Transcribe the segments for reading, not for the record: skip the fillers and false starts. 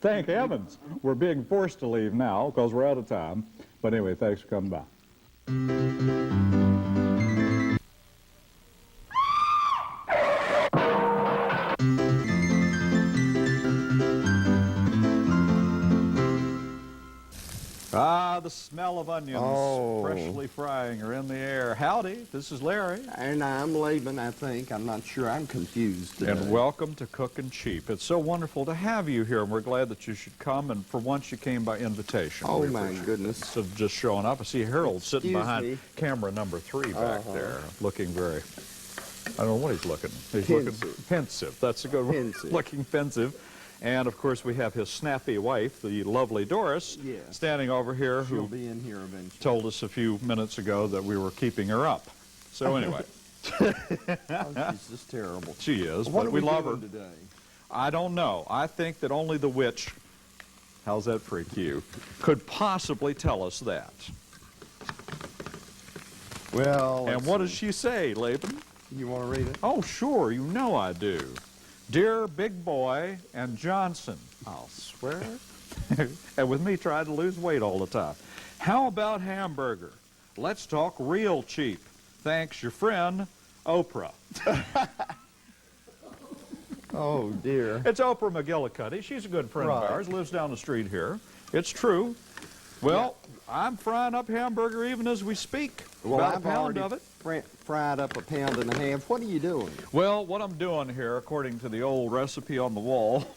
Thank heavens. We're being forced to leave now because we're out of time. But anyway, thanks for coming by. Ah, the smell of onions freshly frying are in the air. Howdy, this is Larry. And I'm Laban, I think. I'm not sure. I'm confused today. And welcome to Cookin' Cheap. It's so wonderful to have you here, and we're glad that you should come. And for once, you came by invitation. Oh, my goodness. Instead of just showing up. I see Harold sitting behind camera number 3 back there, looking very, I don't know what he's looking. He's looking pensive. That's a good word. Looking pensive. And, of course, we have his snappy wife, the lovely Doris, standing over here, She'll be in here eventually. Told us a few minutes ago that we were keeping her up. So, anyway. Oh, she's just terrible. She is, what but we love her. Today? I don't know. I think that only the witch, how's that freak you, could possibly tell us that. Well, and what does she say, Laban? You want to read it? Oh, sure. You know I do. Dear Big Boy and Johnson, I'll swear, and with me trying to lose weight all the time. How about hamburger? Let's talk real cheap. Thanks, your friend, Oprah. Oh, dear. It's Oprah McGillicuddy. She's a good friend of ours, lives down the street here. It's true. Well, I'm frying up hamburger even as we speak. Well, about I've a pound already of it. fried up a pound and a half. What are you doing? Well, what I'm doing here, according to the old recipe on the wall,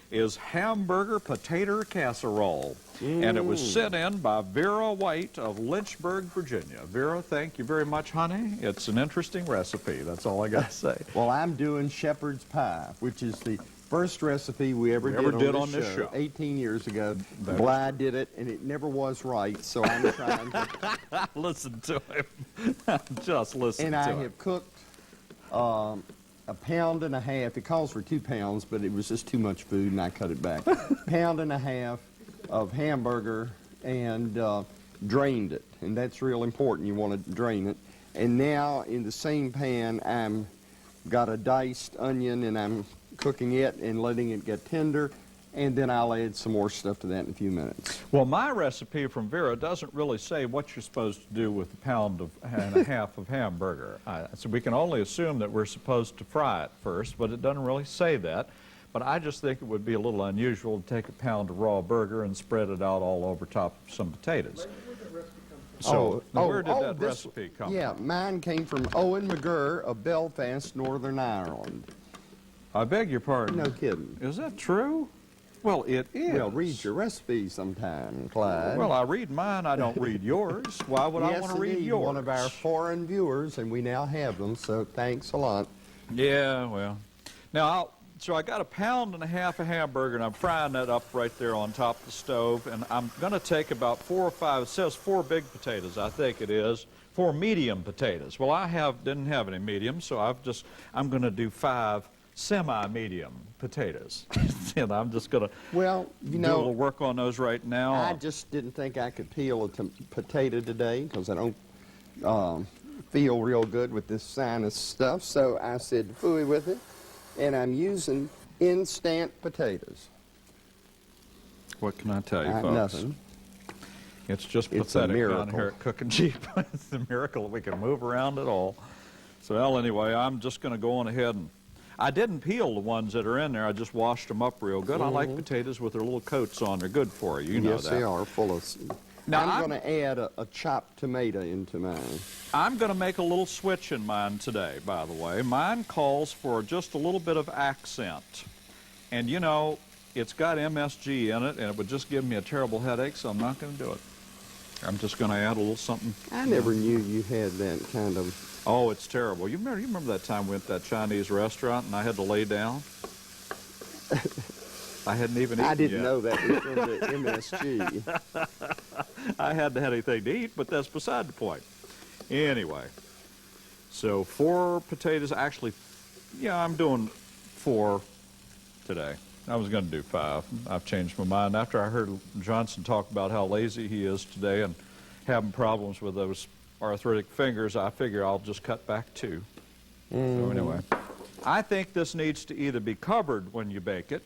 is hamburger potato casserole. And it was sent in by Vera White of Lynchburg, Virginia. Vera, thank you very much, honey. It's an interesting recipe. That's all I got to say. Well, I'm doing shepherd's pie, which is the first recipe we ever did on this show. 18 years ago. Bly did it, and it never was right, so I'm trying to... Listen to him. Just listen to him. And I have cooked a pound and a half. It calls for 2 pounds, but it was just too much food, and I cut it back. Pound and a half of hamburger and drained it, and that's real important. You want to drain it. And now, in the same pan, I'm got a diced onion, and I'm cooking it and letting it get tender, and then I'll add some more stuff to that in a few minutes. Well, my recipe from Vera doesn't really say what you're supposed to do with a pound and a half of hamburger. So we can only assume that we're supposed to fry it first, but it doesn't really say that. But I just think it would be a little unusual to take a pound of raw burger and spread it out all over top of some potatoes. So where did that recipe come from? Yeah, mine came from Owen McGurr of Belfast, Northern Ireland. I beg your pardon. No kidding. Is that true? Well, it is. Well, read your recipe sometime, Clyde. Well, I read mine. I don't read yours. Why would I want to read yours? One of our foreign viewers, and we now have them, so thanks a lot. Yeah, well. Now, so I got a pound and a half of hamburger, and I'm frying that up right there on top of the stove, and I'm going to take about 4 or 5, it says 4 big potatoes, I think it is, 4 medium potatoes. Well, I didn't have any medium, so I'm going to do 5 semi-medium potatoes. And I'm just going to do a little work on those right now. I just didn't think I could peel a potato today because I don't feel real good with this sinus stuff. So I said, phooey with it. And I'm using instant potatoes. What can I tell you, folks? Nothing. It's just pathetic down here at Cookin' Cheap. It's a miracle that we can move around at all. So, well, anyway, I'm just going to go on ahead and I didn't peel the ones that are in there. I just washed them up real good. I like potatoes with their little coats on. They're good for you. You know that. Yes, they are, full of... Now, I'm going to add a chopped tomato into mine. I'm going to make a little switch in mine today, by the way. Mine calls for just a little bit of accent. And, you know, it's got MSG in it, and it would just give me a terrible headache, so I'm not going to do it. I'm just going to add a little something. I never knew you had that kind of... Oh, it's terrible. You remember that time we went to that Chinese restaurant and I had to lay down? I hadn't even eaten I didn't yet. know that was from the MSG. I hadn't had anything to eat, but that's beside the point. Anyway, so 4 potatoes. Actually, yeah, I'm doing 4 today. I was going to do 5. I've changed my mind. After I heard Johnson talk about how lazy he is today and having problems with those arthritic fingers, I figure I'll just cut back 2. So anyway, I think this needs to either be covered when you bake it,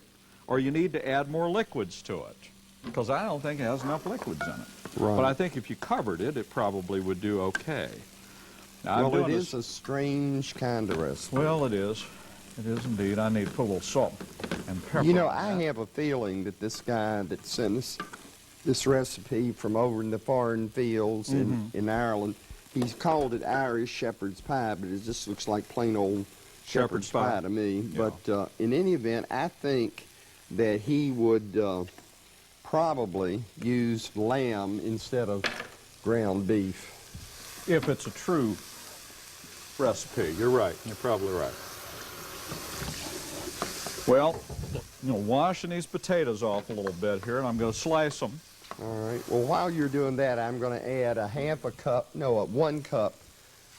or you need to add more liquids to it, because I don't think it has enough liquids in it. Right. But I think if you covered it, it probably would do okay. Now, Well, it is a strange kind of recipe. Well, it is. It is indeed. I need to put a little salt and pepper. You know, on I that. have a feeling that this guy that sent us this recipe from over in the foreign fields in Ireland, he's called it Irish shepherd's pie, but it just looks like plain old shepherd's pie to me. Yeah. But in any event, I think that he would probably use lamb instead of ground beef. If it's a true recipe, you're right. You're probably right. Well, washing these potatoes off a little bit here, and I'm going to slice them. All right. Well, while you're doing that, I'm going to add one cup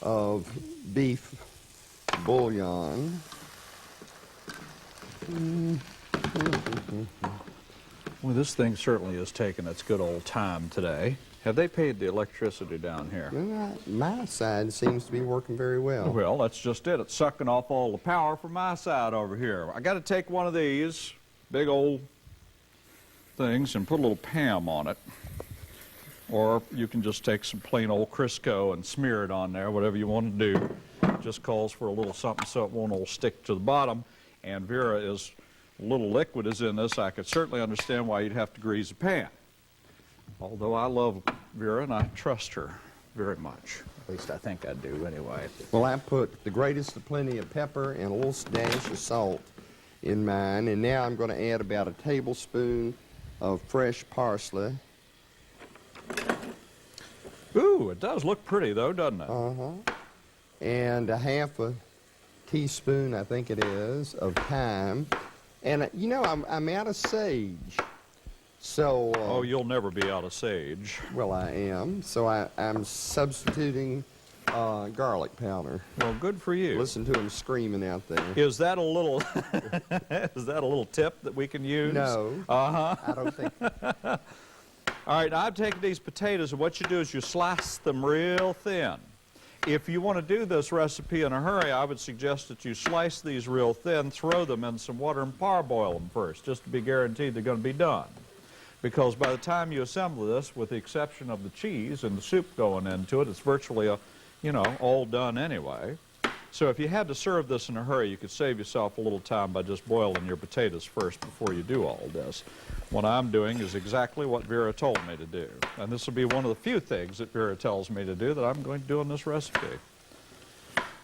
of beef bouillon. Well, this thing certainly is taking its good old time today. Have they paid the electricity down here? Well, my side seems to be working very well. Well, that's just it. It's sucking off all the power from my side over here. I got to take one of these big old things and put a little Pam on it. Or you can just take some plain old Crisco and smear it on there, whatever you want to do. It just calls for a little something so it won't all stick to the bottom. And Vera is, a little liquid is in this. I could certainly understand why you'd have to grease a pan. Although I love Vera and I trust her very much. At least I think I do anyway. Well, I put the greatest of plenty of pepper and a little dash of salt in mine. And now I'm going to add about a tablespoon of fresh parsley. Ooh, it does look pretty though, doesn't it? And a half a teaspoon, I think it is, of thyme. And, you know, I'm out of sage. So, oh, you'll never be out of sage. well, I am. So I'm substituting garlic powder. Well, good for you. Listen to him screaming out there. Is that a little is that a little tip that we can use? No. Uh-huh. I don't think. All right, now I've taken these potatoes, and what you do is you slice them real thin. If you want to do this recipe in a hurry, I would suggest that you slice these real thin, throw them in some water and parboil them first, just to be guaranteed they're going to be done. Because by the time you assemble this, with the exception of the cheese and the soup going into it, it's virtually, all done anyway. So if you had to serve this in a hurry, you could save yourself a little time by just boiling your potatoes first before you do all this. What I'm doing is exactly what Vera told me to do. And this will be one of the few things that Vera tells me to do that I'm going to do in this recipe.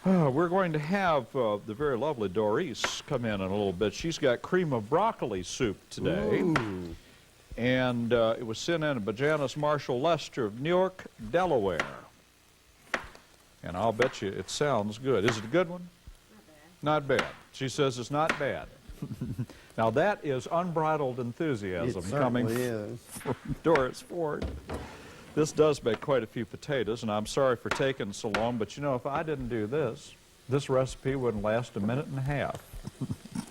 We're going to have the very lovely Doris come in a little bit. She's got cream of broccoli soup today. Ooh. And it was sent in by Janice Marshall Lester of Newark, Delaware. And I'll bet you it sounds good. Is it a good one? Not bad. She says it's not bad. Now that is unbridled enthusiasm coming from Doris Ford. This does make quite a few potatoes, and I'm sorry for taking so long, but if I didn't do this, this recipe wouldn't last a minute and a half.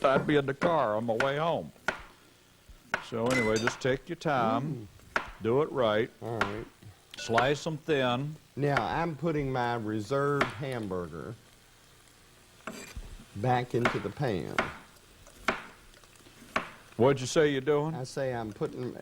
I'd be in the car on my way home. So anyway, just take your time, do it right, All right. slice them thin. Now, I'm putting my reserved hamburger back into the pan. What'd you say you're doing? I say I'm putting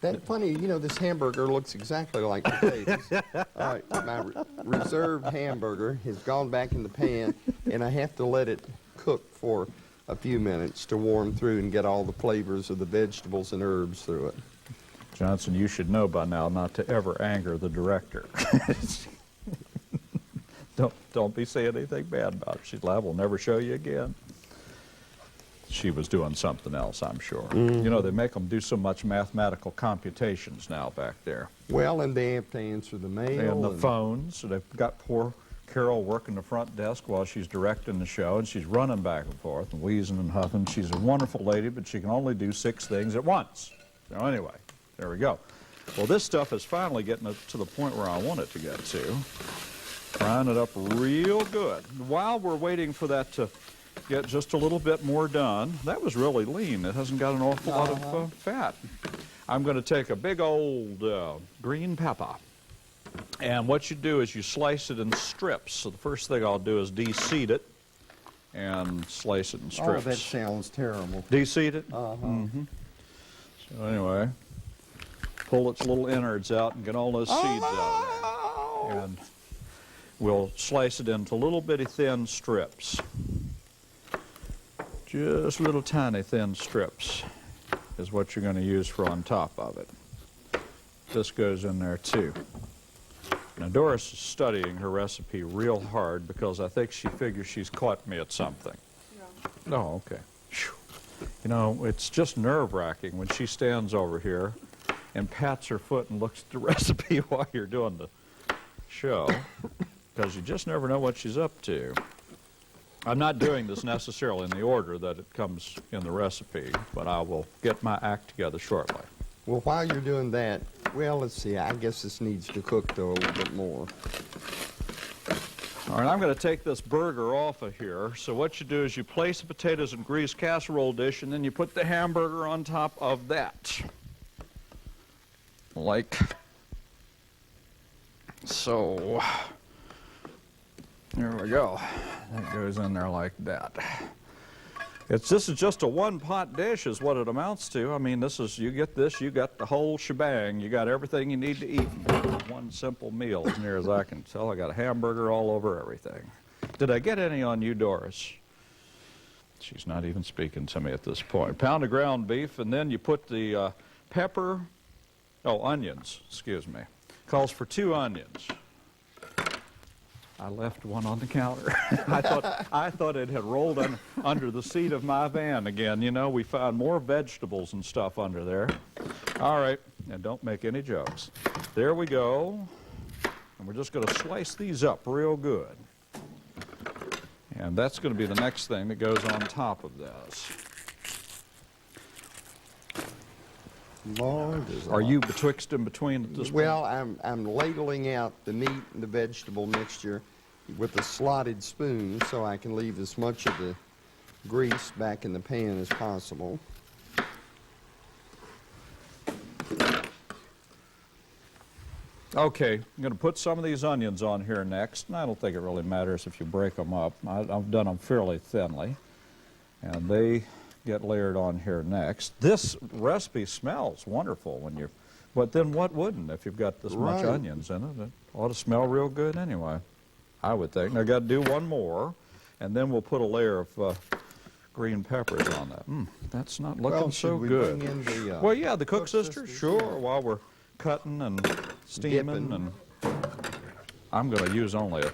that funny, this hamburger looks exactly like potatoes. All right, my reserved hamburger has gone back in the pan, and I have to let it cook for a few minutes to warm through and get all the flavors of the vegetables and herbs through it. Johnson, you should know by now not to ever anger the director. Don't be saying anything bad about her. She's liable to never show you again. She was doing something else, I'm sure. They make them do so much mathematical computations now back there. Well, and they have to answer the mail. And the phones. So they've got poor Carol working the front desk while she's directing the show, and she's running back and forth and wheezing and huffing. She's a wonderful lady, but she can only do 6 things at once. So anyway, there we go. Well, this stuff is finally getting to the point where I want it to get to. Frying it up real good. While we're waiting for that to get just a little bit more done, that was really lean. It hasn't got an awful lot of fat. I'm going to take a big old green pepper. And what you do is you slice it in strips. So the first thing I'll do is de-seed it. and slice it in Oh, strips. that sounds terrible. De-seed it? Uh-huh. So anyway, pull its little innards out and get all those seeds out of there. And we'll slice it into little bitty thin strips. Just little tiny thin strips is what you're going to use for on top of it. This goes in there too. Now Doris is studying her recipe real hard because I think she figures she's caught me at something. Yeah. Oh, okay. Whew. You know, it's just nerve-wracking when she stands over here and pats her foot and looks at the recipe while you're doing the show, because you just never know what she's up to. I'm not doing this necessarily in the order that it comes in the recipe, but I will get my act together shortly. Well, while you're doing that, well, let's see. I guess this needs to cook, though, a little bit more. All right, I'm going to take this burger off of here. So what you do is you place the potatoes in a greased casserole dish, and then you put the hamburger on top of that. Like so. There we go. That goes in there like that. This is just a one-pot dish is what it amounts to. I mean, you get this, you got the whole shebang. You got everything you need to eat in one simple meal, as near as I can tell. I got a hamburger all over everything. Did I get any on you, Doris? She's not even speaking to me at this point. Pound of ground beef, and then you put the onions, excuse me. Calls for 2 onions. I left one on the counter. I thought it had rolled under the seat of my van again. You know, we found more vegetables and stuff under there. All right, and don't make any jokes. There we go. And we're just going to slice these up real good. And that's going to be the next thing that goes on top of this. Lord, Are you betwixt and between at this point? well, I'm ladling out the meat and the vegetable mixture with a slotted spoon so I can leave as much of the grease back in the pan as possible. Okay, I'm going to put some of these onions on here next, and I don't think it really matters if you break them up. I've done them fairly thinly, and they get layered on here next. This recipe smells wonderful but then what wouldn't if you've got this much onions in it? It ought to smell real good anyway, I would think. Now, I've got to do one more, and then we'll put a layer of green peppers on that. That's not looking so good. Bring in the, well, yeah, the Cook sisters, sure, while we're cutting and steaming, and I'm going to use only a...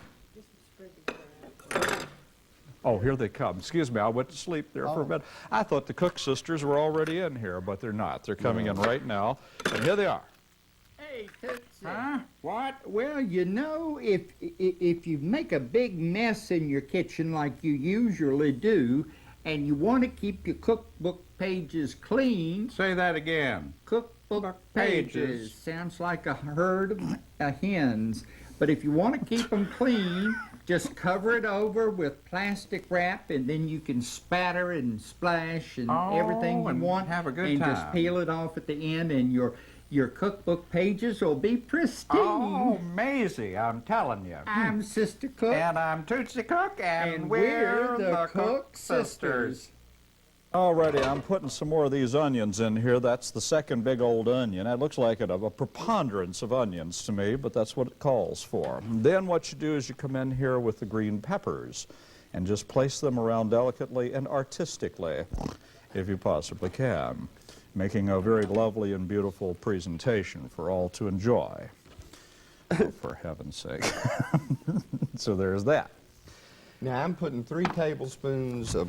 Oh, here they come. Excuse me, I went to sleep there for a minute. I thought the Cook sisters were already in here, but they're not. They're coming in right now, and here they are. Hey, Tootsie. Huh? What? Well, you know, if you make a big mess in your kitchen like you usually do, and you want to keep your cookbook pages clean... Say that again. Cookbook pages. Sounds like a herd of hens. But if you want to keep them clean, just cover it over with plastic wrap, and then you can spatter and splash and everything you and want. have a good and time. just peel it off at the end, and your cookbook pages will be pristine. Oh, Maisie, I'm telling you. I'm Sister Cook. And I'm Tootsie Cook, and we're the Cook Sisters. Alrighty, I'm putting some more of these onions in here. That's the second big old onion. It looks like a preponderance of onions to me, but that's what it calls for. And then what you do is you come in here with the green peppers and just place them around delicately and artistically, if you possibly can, making a very lovely and beautiful presentation for all to enjoy. Oh, for heaven's sake. So there's that. Now, I'm putting 3 tablespoons of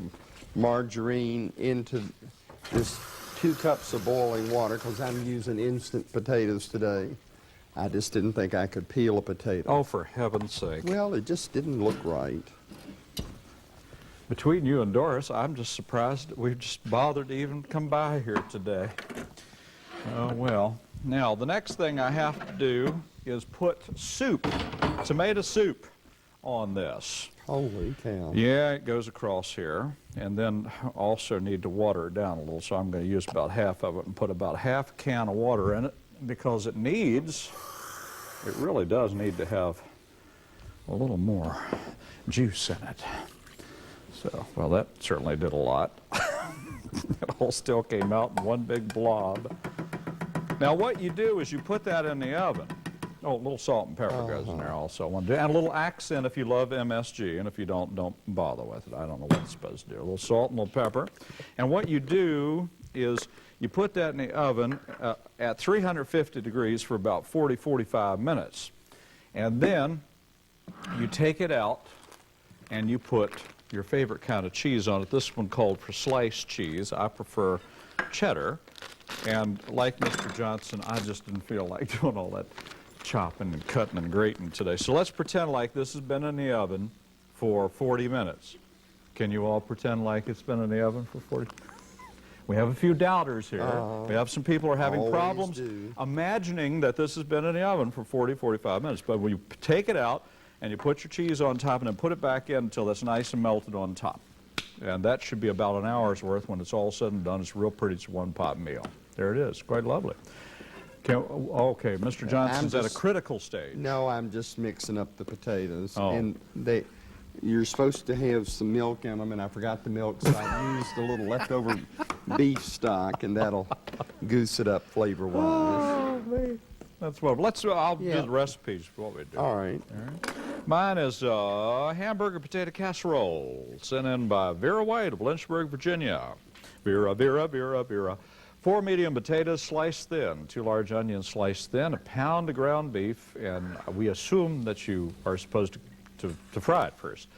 margarine into this 2 cups of boiling water because I'm using instant potatoes today. I just didn't think I could peel a potato. Oh, for heaven's sake. Well, it just didn't look right. Between you and Doris, I'm just surprised that we've just bothered to even come by here today. Oh, well. Now, the next thing I have to do is put tomato soup, on this. Holy cow. Yeah, it goes across here. And then also need to water it down a little, so I'm going to use about half of it and put about half a can of water in it because it really does need to have a little more juice in it. So, well, that certainly did a lot. It all still came out in one big blob. Now, what you do is you put that in the oven. Oh, a little salt and pepper goes in there also. And a little accent if you love MSG, and if you don't bother with it. I don't know what it's supposed to do. A little salt and a little pepper. And what you do is you put that in the oven at 350 degrees for about 40, 45 minutes. And then you take it out and you put your favorite kind of cheese on it. This one called for sliced cheese. I prefer cheddar. And like Mr. Johnson, I just didn't feel like doing all that chopping and cutting and grating today. So let's pretend like this has been in the oven for 40 minutes. Can you all pretend like it's been in the oven for 40? We have a few doubters here. We have some people who are having problems imagining that this has been in the oven for 40, 45 minutes. But when you take it out and you put your cheese on top and then put it back in until it's nice and melted on top. And that should be about an hour's worth. When it's all said and done, it's real pretty. It's a one-pot meal. There it is. Quite lovely. Okay, Mr. Johnson's at a critical stage. No, I'm just mixing up the potatoes. Oh. And you're supposed to have some milk in them, and I forgot the milk, so I used a little leftover beef stock, and that'll goose it up flavor-wise. Oh, man. That's well. I'll do the recipes for what we do. All right. Mine is hamburger potato casserole, sent in by Vera White of Lynchburg, Virginia. Vera. 4 medium potatoes sliced thin, 2 large onions sliced thin, a pound of ground beef, and we assume that you are supposed to fry it first.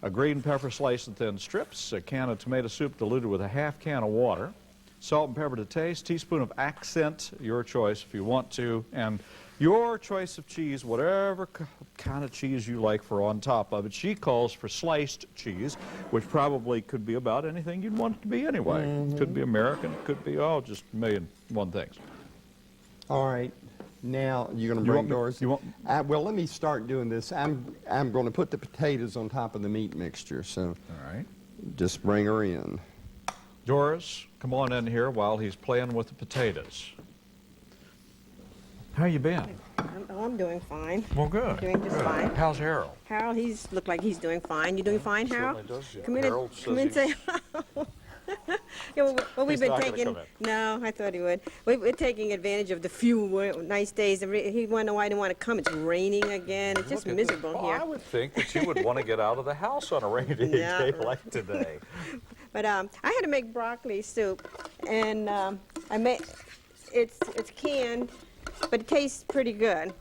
A green pepper sliced in thin strips, a can of tomato soup diluted with a half can of water, salt and pepper to taste, teaspoon of accent, your choice if you want to, and your choice of cheese, whatever kind of cheese you like for on top of it. She calls for sliced cheese, which probably could be about anything you'd want it to be anyway. Could be American, could be, just a million one things. All right. Now, you're going to bring yours? Well, let me start doing this. I'm going to put the potatoes on top of the meat mixture, so All right. just bring her in. Doris, come on in here while he's playing with the potatoes. How you been? I'm doing fine. Well, good. Doing just good. fine. How's Harold? Harold, look like he's doing fine. You doing fine, Harold? Certainly does, yeah. Come in, Harold come in, says say hello. Yeah, well, we've He's been not gonna taking. come in. No, I thought he would. We're taking advantage of the few nice days. He wanted to know why I didn't want to come. It's raining again. It's just Look at this. miserable Well, here. I would think that you would want to get out of the house on a rainy Yeah. day like today. But I had to make broccoli soup, and I made it's canned, but it tastes pretty good.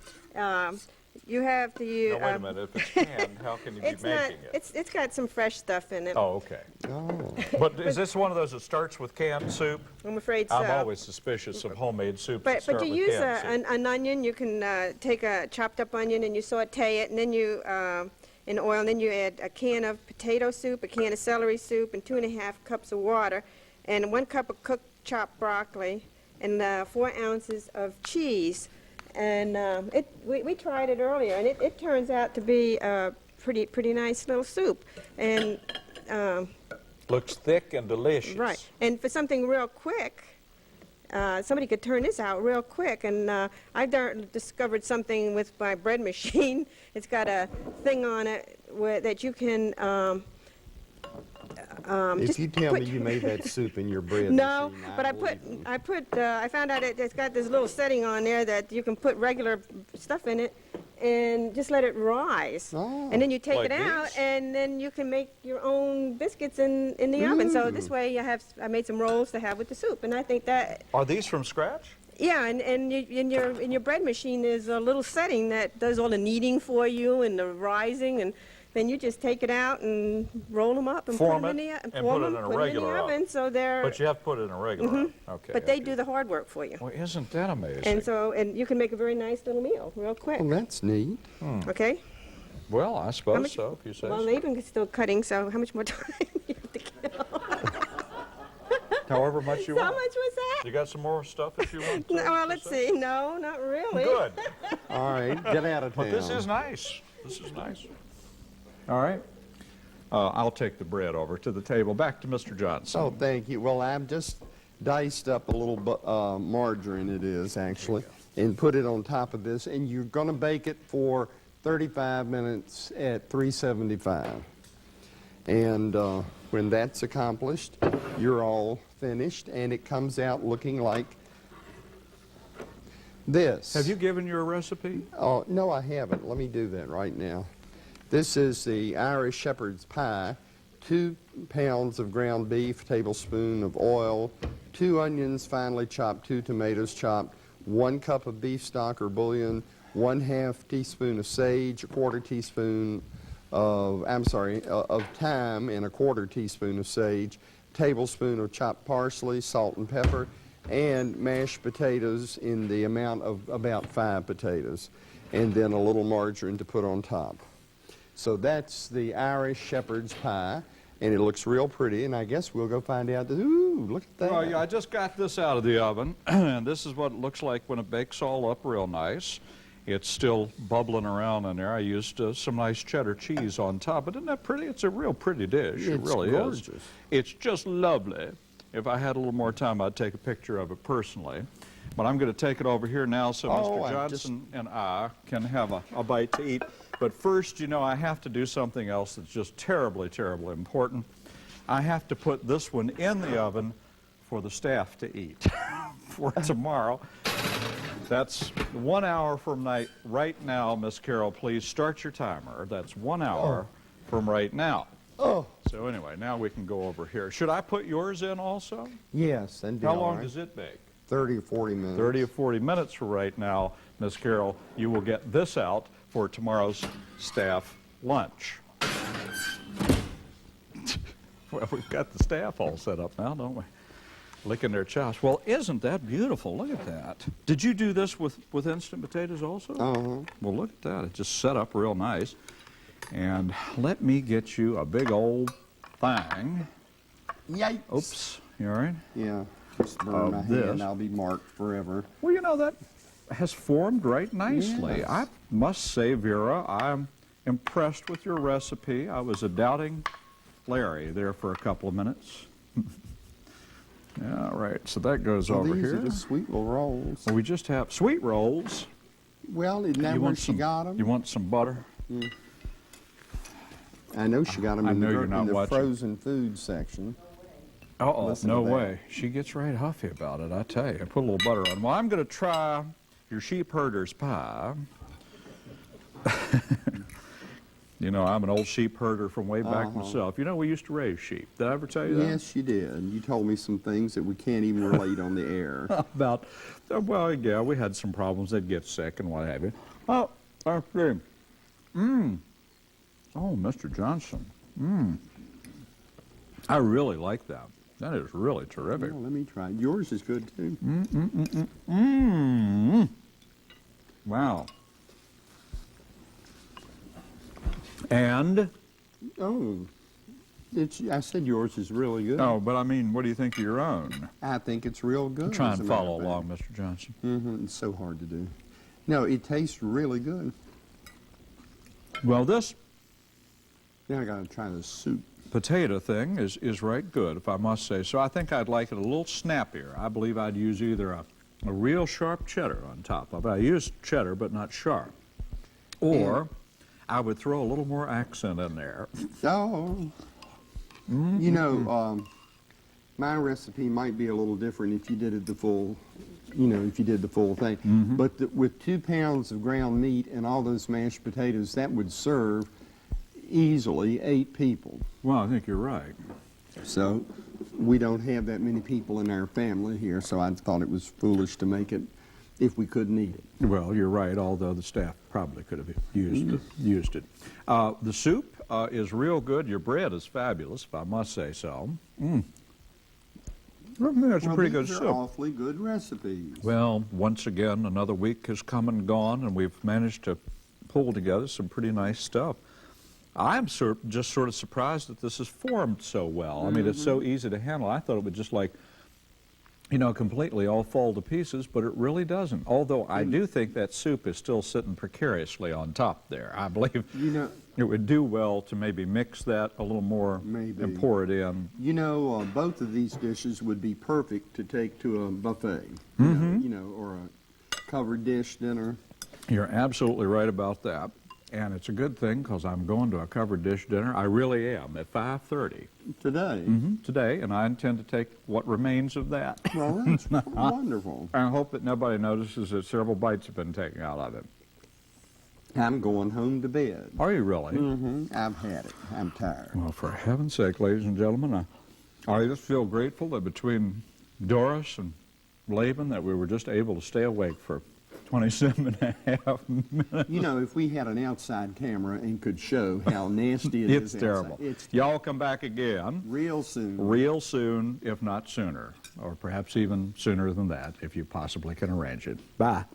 You have to use. Now, wait a minute. If it's canned, how can you be It's making not. it? It's got some fresh stuff in it. Oh, okay. Oh. But is this one of those that starts with canned soup? I'm afraid so. I'm always suspicious of homemade soup that But start you with use canned soup. an onion. You can take a chopped up onion and you saute it, and then you in oil, and then you add a can of potato soup, a can of celery soup, and 2½ cups of water, and 1 cup of cooked chopped broccoli, and 4 ounces of cheese. And we tried it earlier, and it turns out to be a pretty nice little soup. And Looks thick and delicious. right. And for something real quick, somebody could turn this out real quick. And I discovered something with my bread machine. It's got a thing on it that you can. If just you tell put- me you made that soup in your bread No, machine, but I found out it's got this little setting on there that you can put regular stuff in it and just let it rise. Oh. And then you take Like it out, these? and then you can make your own biscuits in the oven. So this way I made some rolls to have with the soup, and I think that Are these from scratch? yeah, and in your bread machine there's a little setting that does all the kneading for you and the rising, and then you just take it out and roll them up and Form put them it in the and form put it them, in a put 'em in regular the oven. oven. So they're But you have to put it in a regular oven. Okay. but they okay. do the hard work for you. Well, isn't that amazing? And you can make a very nice little meal real quick. Oh, that's neat. Okay? Well, I suppose much- so, if you say Well, so. Laban's still cutting, so how much more time do you have to kill? However much you So how want. much was that? You got some more stuff if you want? No, well, to let's say? see. No, not really. Good. All right, get out of town. But this is nice. This is nice. All right. I'll take the bread over to the table. Back to Mr. Johnson. Oh, thank you. Well, I've just diced up a little margarine, it is actually, and put it on top of this. And you're going to bake it for 35 minutes at 375. And when that's accomplished, you're all finished, and it comes out looking like this. Have you given your recipe? Oh, no, I haven't. Let me do that right now. This is the Irish shepherd's pie. 2 pounds of ground beef, a tablespoon of oil, 2 onions finely chopped, 2 tomatoes chopped, 1 cup of beef stock or bouillon, 1/2 teaspoon of sage, a 1/4 teaspoon of thyme, and a 1/4 teaspoon of sage, tablespoon of chopped parsley, salt and pepper, and mashed potatoes in the amount of about 5 potatoes, and then a little margarine to put on top. So that's the Irish shepherd's pie, and it looks real pretty, and I guess we'll go find out. Ooh, look at that. Well, yeah, I just got this out of the oven, and this is what it looks like when it bakes all up real nice. It's still bubbling around in there. I used some nice cheddar cheese on top. But isn't that pretty? It's a real pretty dish. It really gorgeous. is. It's just lovely. If I had a little more time, I'd take a picture of it personally. But I'm going to take it over here now so Mr. Johnson and I can have a bite to eat. But first, you know, I have to do something else that's just terribly, terribly important. I have to put this one in the oven for the staff to eat for tomorrow. That's 1 hour from right now, Miss Carol. Please start your timer. That's 1 hour from right now. Oh. So anyway, now we can go over here. Should I put yours in also? Yes, and How long does it bake? 30 or 40 minutes. 30 or 40 minutes for right now, Miss Carol. You will get this out for tomorrow's staff lunch. Well, we've got the staff all set up now, don't we? Licking their chops. Well, isn't that beautiful? Look at that. Did you do this with instant potatoes also? Uh-huh. Well, look at that. It just set up real nice. And let me get you a big old thing. Yikes. Oops. You all right? Yeah. Just burn my this. hand. I'll be marked forever. Well, you know, that has formed right nicely. Yes. I must say, Vera, I'm impressed with your recipe. I was a doubting Larry there for a couple of minutes. All right, so that goes over these here. are just sweet little rolls. Well, we just have sweet rolls. Well, isn't that where she got them? You want some butter? I know she got them I in know you're the, not in the watching. frozen food section. Uh-oh, Listen no to that. way. She gets right huffy about it, I tell you. Put a little butter on. Well, I'm going to try your sheep herder's pie. You know, I'm an old sheep herder from way back myself. You know, we used to raise sheep. Did I ever tell you that? Yes, you did. You told me some things that we can't even relate on the air. About, well, yeah, we had some problems. They'd get sick and what have you. Oh, okay. Oh, Mr. Johnson. I really like that. That is really terrific. Well, let me try. Yours is good, too. Wow. And? Oh, I said yours is really good. Oh, but I mean, what do you think of your own? I think it's real good. Try as and a matter follow of along, Mr. Johnson. fact. It's so hard to do. No, it tastes really good. Well, this Now I got to try the soup. potato thing is right good, if I must say so. I think I'd like it a little snappier. I believe I'd use either a real sharp cheddar on top of it. I used cheddar, but not sharp. Or I would throw a little more accent in there. Oh. You know, my recipe might be a little different if you did it the full, if you did the full thing. But with 2 pounds of ground meat and all those mashed potatoes, that would serve easily 8 people. Well, I think you're right. So we don't have that many people in our family here, so I thought it was foolish to make it if we couldn't eat it. Well, you're right, although the staff probably could have used it. The soup is real good. Your bread is fabulous, if I must say so. I think that's a pretty good these are soup. awfully good recipes. Well, once again, another week has come and gone, and we've managed to pull together some pretty nice stuff. I'm just sort of surprised that this has formed so well. I mean, it's so easy to handle. I thought it would just completely all fall to pieces, but it really doesn't. Although I do think that soup is still sitting precariously on top there. I believe it would do well to maybe mix that a little more and pour it in. Both of these dishes would be perfect to take to a buffet, or a covered dish dinner. You're absolutely right about that. And it's a good thing because I'm going to a covered dish dinner. I really am, at 5:30 Today? today, and I intend to take what remains of that. Well, that's wonderful. I hope that nobody notices that several bites have been taken out of it. I'm going home to bed. Are you really? I've had it. I'm tired. Well, for heaven's sake, ladies and gentlemen, I just feel grateful that between Doris and Laban that we were just able to stay awake for 27 and a half minutes. You know, if we had an outside camera and could show how nasty it It's is terrible. outside, it's Y'all come back again real soon. real soon, if not sooner, or perhaps even sooner than that, if you possibly can arrange it. Bye.